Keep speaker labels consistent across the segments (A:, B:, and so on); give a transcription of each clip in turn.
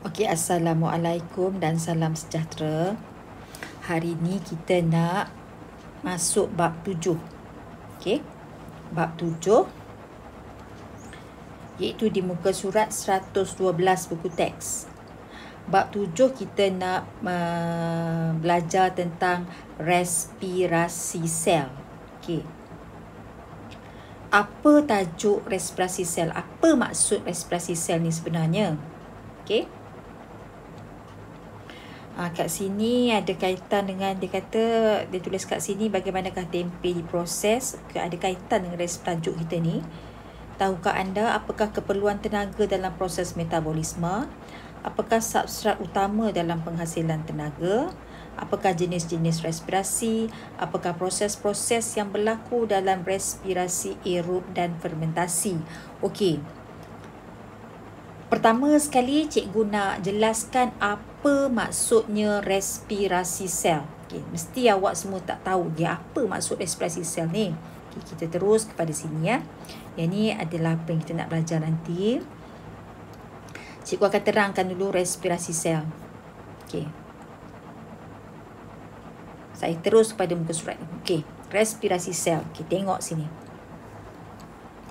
A: Okey, Assalamualaikum dan salam sejahtera. Hari ni kita nak masuk bab 7. Okey. Bab 7 iaitu di muka surat 112 buku teks. Bab 7 kita nak belajar tentang respirasi sel. Okey. Apa tajuk respirasi sel? Apa maksud respirasi sel ni sebenarnya? Okey. Kat sini ada kaitan dengan, dia tulis kat sini bagaimanakah tempe diproses. Ada kaitan dengan tajuk kita ni. Tahukah anda apakah keperluan tenaga dalam proses metabolisme? Apakah substrat utama dalam penghasilan tenaga? Apakah jenis-jenis respirasi? Apakah proses-proses yang berlaku dalam respirasi aerob dan fermentasi? Okey. Pertama sekali, cikgu nak jelaskan apa maksudnya respirasi sel. Okay, mesti awak semua tak tahu dia apa maksud respirasi sel ni. Okay, kita terus kepada sini ya. Yang ni adalah apa yang kita nak belajar nanti. Cikgu akan terangkan dulu respirasi sel. Okay. Saya terus kepada muka surat. Okay, respirasi sel. Okay, tengok sini.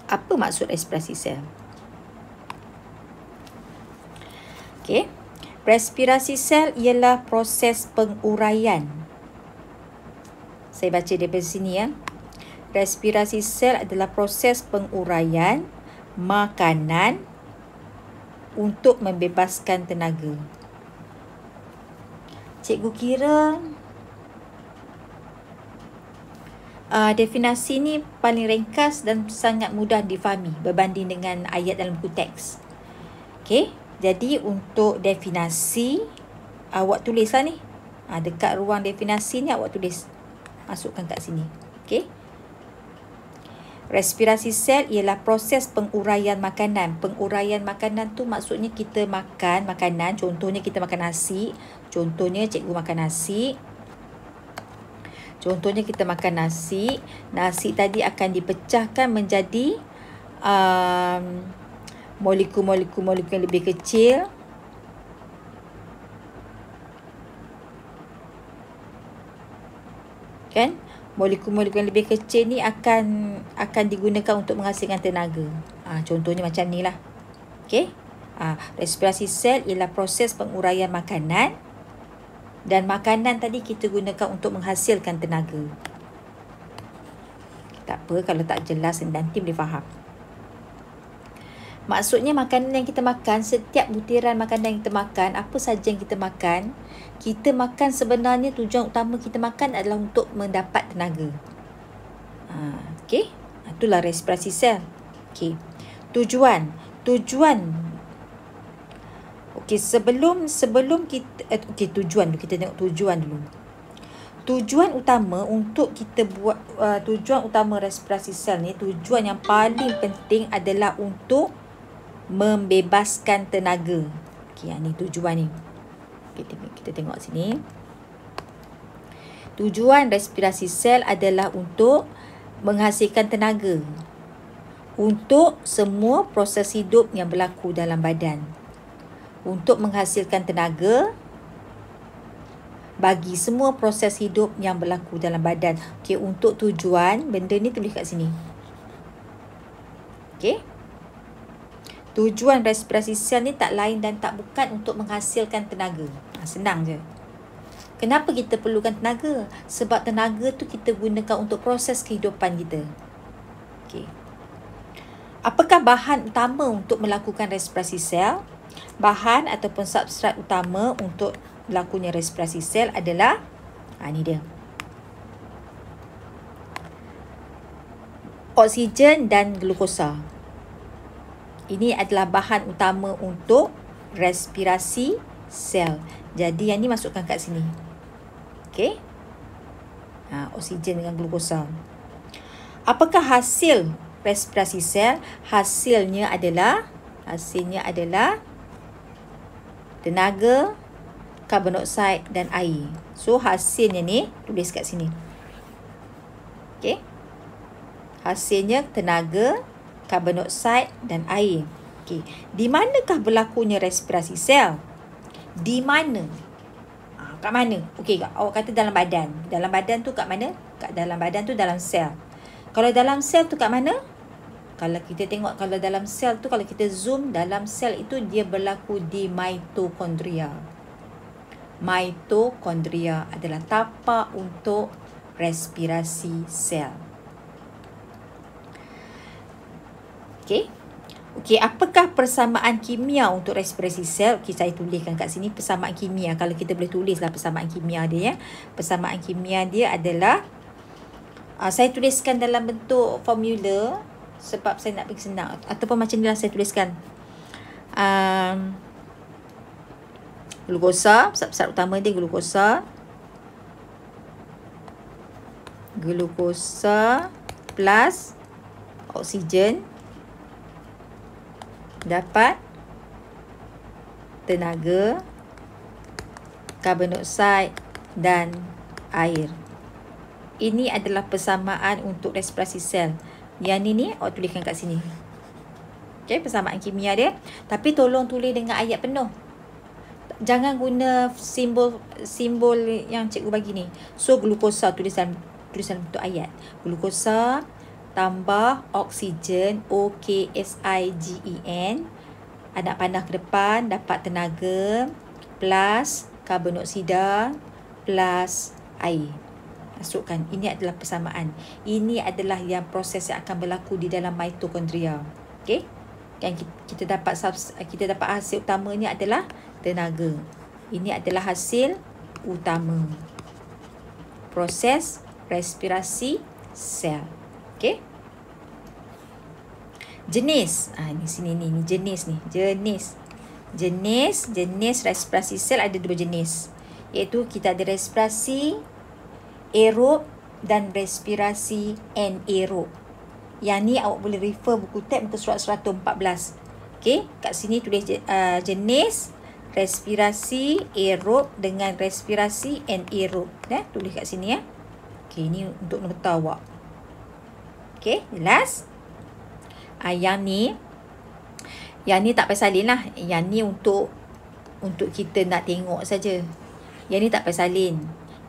A: Apa maksud respirasi sel? Okey. Respirasi sel ialah proses penguraian. Saya baca daripada sini ya. Respirasi sel adalah proses penguraian makanan untuk membebaskan tenaga. Cikgu kira definisi ni paling ringkas dan sangat mudah difahami berbanding dengan ayat dalam buku teks. Okey. Jadi untuk definisi awak tulislah ni. Dekat ruang definisi ni awak tulis. Masukkan kat sini. Okey. Respirasi sel ialah proses penguraian makanan. Penguraian makanan tu maksudnya kita makan makanan. Contohnya kita makan nasi. Contohnya cikgu makan nasi. Contohnya kita makan nasi. Nasi tadi akan dipecahkan menjadi molekul-molekul yang lebih kecil. Kan? Molekul-molekul yang lebih kecil ni akan digunakan untuk menghasilkan tenaga. Contohnya macam ni lah. Okey? Respirasi sel ialah proses penguraian makanan. Dan makanan tadi kita gunakan untuk menghasilkan tenaga. Tak apa kalau tak jelas nanti boleh faham. Maksudnya makanan yang kita makan, setiap butiran makanan yang kita makan, apa saja yang kita makan sebenarnya tujuan utama kita makan adalah untuk mendapat tenaga. Okey. Itulah respirasi sel. Okey. Tujuan. Okey, sebelum kita tujuan dulu, kita tengok tujuan dulu. Tujuan utama untuk kita buat tujuan utama respirasi sel ni, tujuan yang paling penting adalah untuk membebaskan tenaga. Okey, ni tujuan ni. Kita tengok sini. Tujuan respirasi sel adalah untuk menghasilkan tenaga untuk semua proses hidup yang berlaku dalam badan. Untuk menghasilkan tenaga bagi semua proses hidup yang berlaku dalam badan. Okey, untuk tujuan benda ni tulis kat sini. Okey. Tujuan respirasi sel ni tak lain dan tak bukan untuk menghasilkan tenaga. Senang je. Kenapa kita perlukan tenaga? Sebab tenaga tu kita gunakan untuk proses kehidupan kita. Okey. Apakah bahan utama untuk melakukan respirasi sel? Bahan ataupun substrat utama untuk berlakunya respirasi sel adalah ni dia. Oksigen dan glukosa. Ini adalah bahan utama untuk respirasi sel. Jadi yang ni masukkan kat sini. Okey. Oksigen dengan glukosa. Apakah hasil respirasi sel? Hasilnya adalah tenaga, karbon dioksida dan air. So hasilnya ni tulis kat sini. Okey. Hasilnya tenaga, karbon dioksida dan air. Okey, di manakah berlakunya respirasi sel? Di mana? Kat mana? Okey, awak kata dalam badan. Dalam badan tu kat mana? Kat dalam badan tu dalam sel. Kalau dalam sel tu kat mana? Kalau kita tengok, kalau dalam sel tu, kalau kita zoom, dalam sel itu dia berlaku di mitokondria. Mitokondria adalah tapak untuk respirasi sel. Okey. Okey, apakah persamaan kimia untuk respirasi sel? Okey, saya tuliskan kat sini persamaan kimia. Kalau kita boleh tulislah persamaan kimia dia, ya. Persamaan kimia dia adalah saya tuliskan dalam bentuk formula sebab saya nak bagi senang, ataupun macam ni lah saya tuliskan. Glukosa, zat utama dia glukosa. Glukosa plus oksigen dapat tenaga, karbon dioksida dan air. Ini adalah persamaan untuk respirasi sel. Yang ni awak tuliskan kat sini. Okey, persamaan kimia dia. Tapi tolong tulis dengan ayat penuh. Jangan guna simbol yang cikgu bagi ni. So glukosa tulisan bentuk ayat. Glukosa tambah oksigen, OKSIGEN, anak panah ke depan dapat tenaga, plus karbon dioksida plus air. Masukkan. Ini adalah persamaan. Ini adalah yang proses yang akan berlaku di dalam mitokondria. Okey? Yang kita dapat hasil utamanya adalah tenaga. Ini adalah hasil utama proses respirasi sel. Okey? Jenis. Ni sini ni jenis ni. Jenis respirasi sel ada dua jenis. Iaitu kita ada respirasi aerob dan respirasi anaerob. Yang ni awak boleh refer buku tab muka surat 114. Okey, kat sini tulis jenis respirasi aerob dengan respirasi anaerob. Tulis kat sini, ya. Okey, ni untuk nota awak. Okey, jelas? Yang ni tak payah salin lah. Yang ni untuk kita nak tengok saja. Yang ni tak payah salin.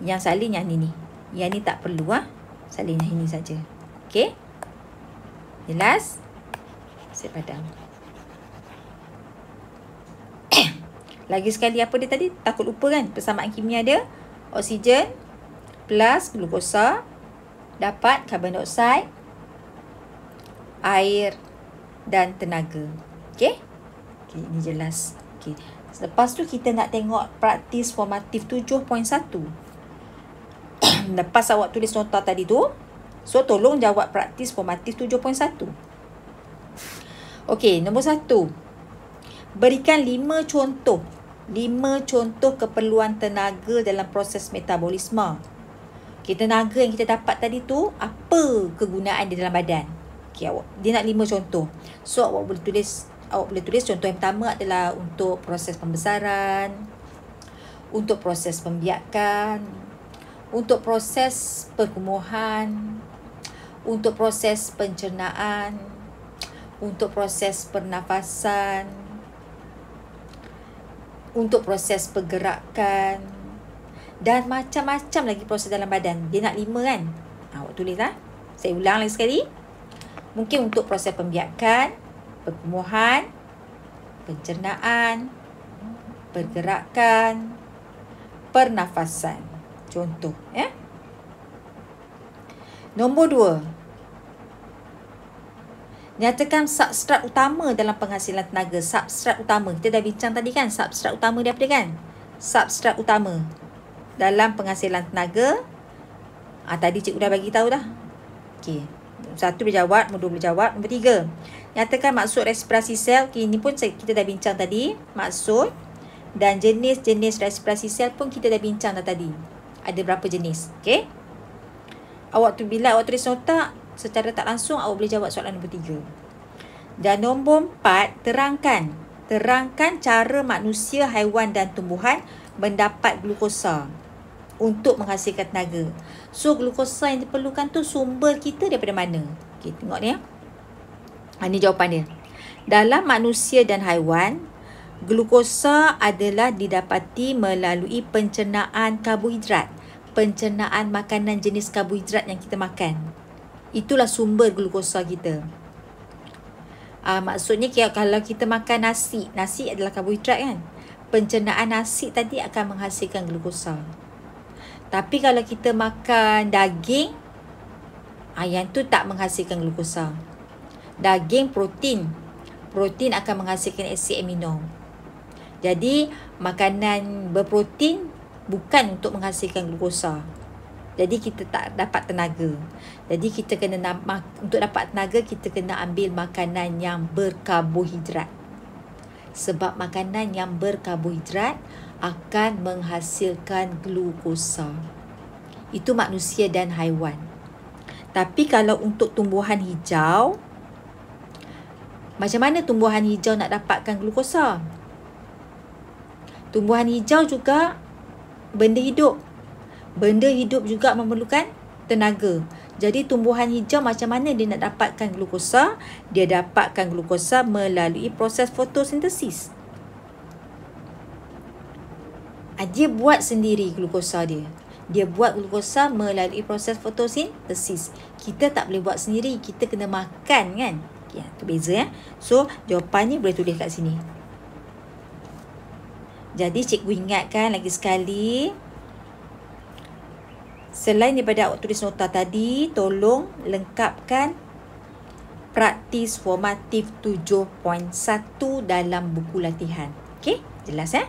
A: Yang salin yang ni. Yang ni tak perlu, salin yang ini saja. Okey? Jelas? Saya padam. Lagi sekali apa dia tadi? Takut lupa kan? Persamaan kimia dia. Oksigen plus glukosa dapat karbon dioksida, air dan tenaga. Okey? Okey, ini jelas. Okey. Lepas tu kita nak tengok praktis formatif 7.1. Lepas awak tulis nota tadi tu, so tolong jawab praktis formatif 7.1. Okey, nombor 1. Berikan 5 contoh. 5 contoh keperluan tenaga dalam proses metabolisme. Okey, tenaga yang kita dapat tadi tu, apa kegunaan dia dalam badan? Okey, dia nak 5 contoh. So awak boleh tulis contoh yang pertama adalah untuk proses pembesaran, untuk proses pembiakan, untuk proses perkumuhan, untuk proses pencernaan, untuk proses pernafasan, untuk proses pergerakan dan macam-macam lagi proses dalam badan. Dia nak 5 kan? Awak tulislah. Saya ulang lagi sekali. Mungkin untuk proses pembiakan, perkumuhan, pencernaan, pergerakan, pernafasan. Contoh, ya. Nombor 2. Nyatakan substrat utama dalam penghasilan tenaga. Substrat utama. Kita dah bincang tadi kan. Substrat utama dia apa dia kan? Substrat utama dalam penghasilan tenaga. Tadi cikgu dah bagi tahu dah. Okey. 1 boleh jawab, nombor 2 boleh jawab. Nombor 3. Nyatakan maksud respirasi sel. Okay, ini pun kita dah bincang tadi. Maksud dan jenis-jenis respirasi sel pun kita dah bincang dah tadi. Ada berapa jenis. Okey. Bila awak tulis nota, secara tak langsung awak boleh jawab soalan nombor 3. Dan nombor 4, terangkan cara manusia, haiwan dan tumbuhan mendapat glukosa untuk menghasilkan tenaga. So glukosa yang diperlukan tu sumber kita daripada mana? Okey, tengok ni ya. Ini jawapan dia. Dalam manusia dan haiwan, Glukosa adalah didapati melalui pencernaan karbohidrat. Pencernaan makanan jenis karbohidrat yang kita makan. Itulah sumber glukosa kita. Maksudnya kalau kita makan nasi adalah karbohidrat kan. Pencernaan nasi tadi akan menghasilkan glukosa. Tapi kalau kita makan daging, yang tu tak menghasilkan glukosa. Daging protein akan menghasilkan asid amino. Jadi makanan berprotein bukan untuk menghasilkan glukosa. Jadi kita tak dapat tenaga. Jadi kita kena untuk dapat tenaga, kita kena ambil makanan yang berkarbohidrat. Sebab makanan yang berkarbohidrat akan menghasilkan glukosa. Itu manusia dan haiwan. Tapi kalau untuk tumbuhan hijau, macam mana tumbuhan hijau nak dapatkan glukosa? Tumbuhan hijau juga benda hidup. Benda hidup juga memerlukan tenaga. Jadi tumbuhan hijau macam mana dia nak dapatkan glukosa? Dia dapatkan glukosa melalui proses fotosintesis. Dia buat sendiri glukosa dia. Dia buat glukosa melalui proses fotosintesis. Kita tak boleh buat sendiri. Kita kena makan kan? Itu beza ya. So, jawapannya boleh tulis kat sini. Jadi, cikgu ingatkan lagi sekali. Selain daripada awak tulis nota tadi, tolong lengkapkan praktis formatif 7.1 dalam buku latihan. Okey? Jelas ya?